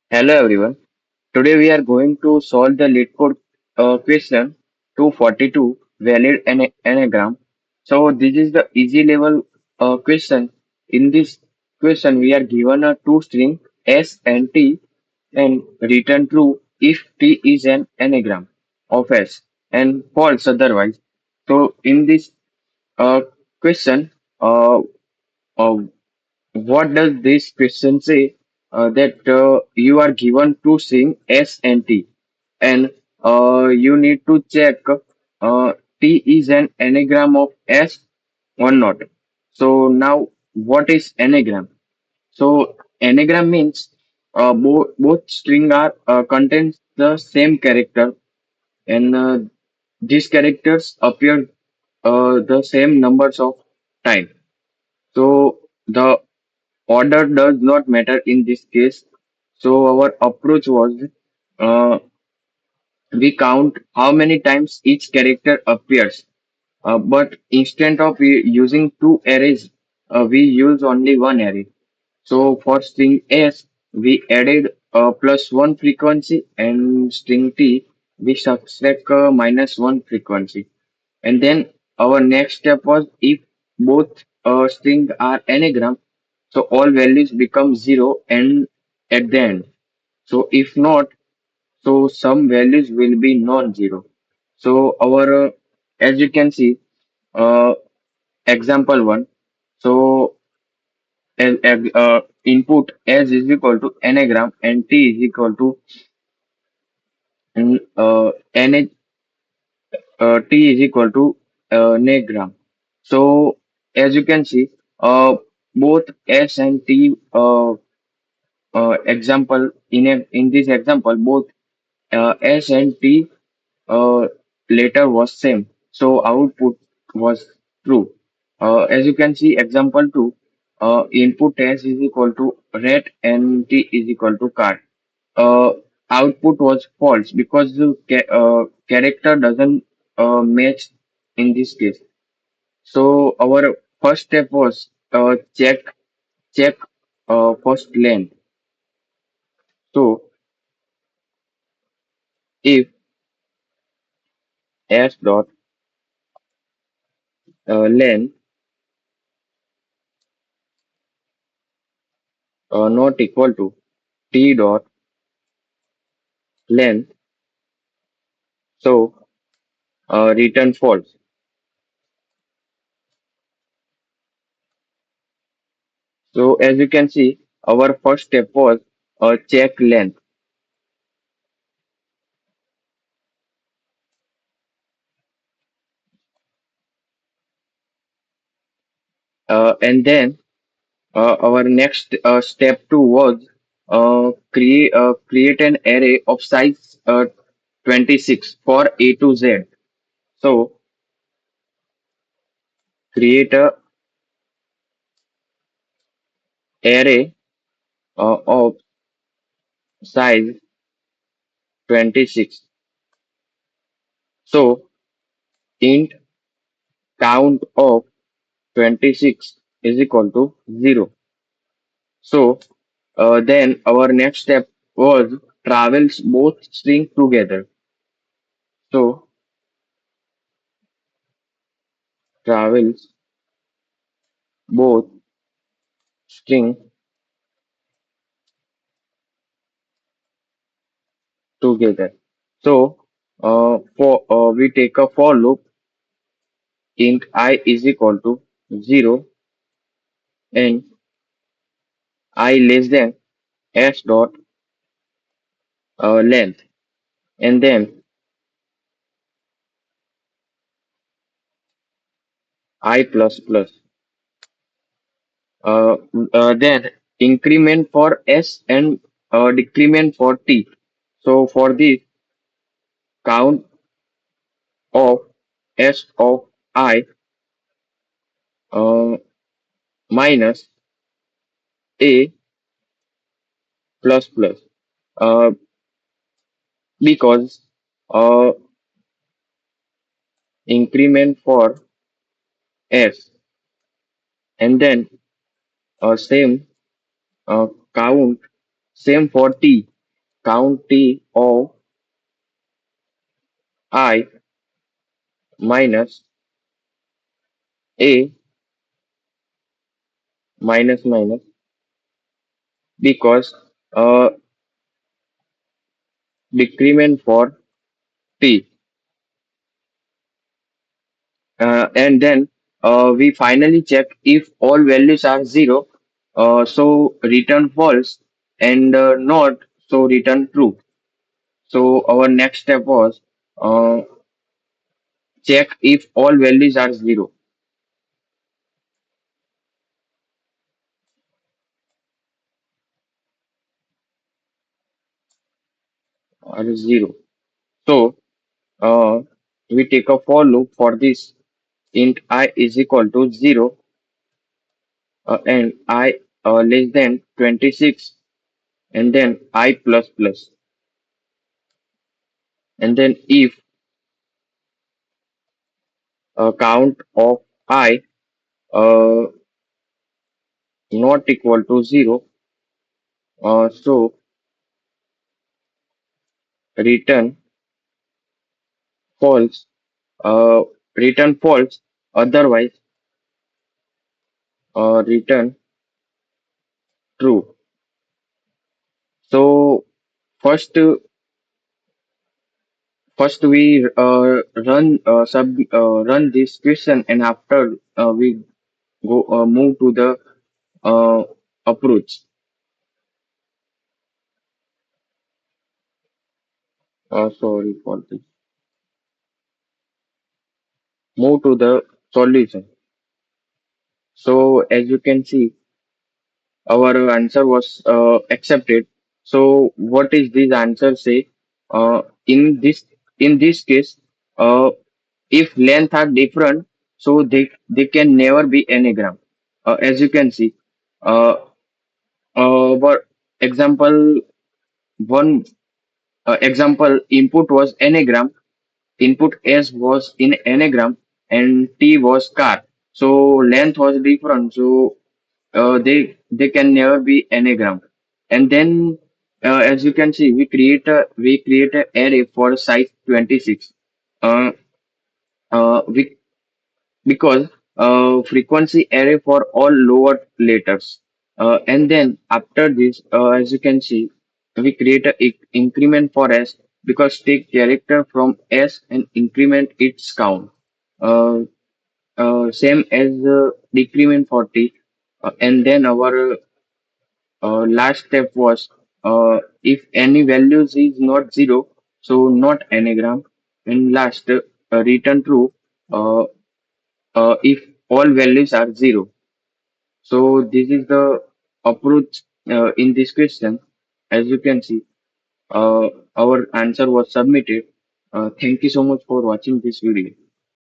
Hello everyone. Today we are going to solve the LeetCode question 242 valid anagram. So this is the easy level question. In this question we are given a two string S and T and return true if T is an anagram of S and false otherwise. So in this question uh, uh, what does this question say? That you are given two string S and T, and you need to check T is an anagram of S or not. So now, what is anagram? So anagram means both string are contains the same character, and these characters appear the same numbers of time. So the order does not matter in this case. So our approach was uh, we count how many times each character appears. But instead of using two arrays, we use only one array. So for string S, we added plus one frequency and string T, we subtract minus one frequency. And then our next step was if both strings are anagram, so all values become zero and at the end. So if not, so some values will be non-zero. So as you can see, uh, example one. So input S is equal to anagram and T is equal to NH, T is equal to nagram. So as you can see, both S and T example in this example, both S and T uh, later was same. So output was true. As you can see, example two, input S is equal to rat and T is equal to car. Uh, Output was false because the character doesn't match in this case. So our first step was check first length. So if s dot length not equal to t dot length, so return false. So as you can see, our first step was check length, and then our next step two was create an array of size 26 for A to Z. So create a array of size 26. So int count of 26 is equal to 0. So then our next step was travels both string together. So travels both string together. So for we take a for loop int I is equal to 0 and I less than s dot length, and then I plus plus. Uh, then increment for s and decrement for t. So for this count of s of I uh, minus a plus plus, uh, because uh, increment for s and then same count same for t. count t of I minus a minus minus because decrement for t. And then we finally check if all values are 0, so return false, and not, so return true. So our next step was uh, check if all values are 0 or 0. So uh, we take a for loop for this int I is equal to 0 and I less than 26, and then I plus plus, and then if count of I uh, not equal to 0, so return false, uh, return false, otherwise return true. So first, first we run this question, and after we go move to the uh, approach. Sorry for this. Move to the solution. So as you can see, our answer was accepted. So what is this answer say? In this case, uh, if length are different, so they can never be anagram. As you can see, uh, for example, one example input was anagram, input S was in anagram, and T was car. So length was different. So they can never be anagram. And then as you can see, we create a array for size 26. Uh, we because frequency array for all lower letters. And then after this, as you can see, we create a increment for S because take character from S and increment its count. Uh, Same as decrement for T. And then our last step was if any values is not 0, so not anagram. And last, return true uh, if all values are 0. So this is the approach in this question. As you can see, our answer was submitted. Thank you so much for watching this video.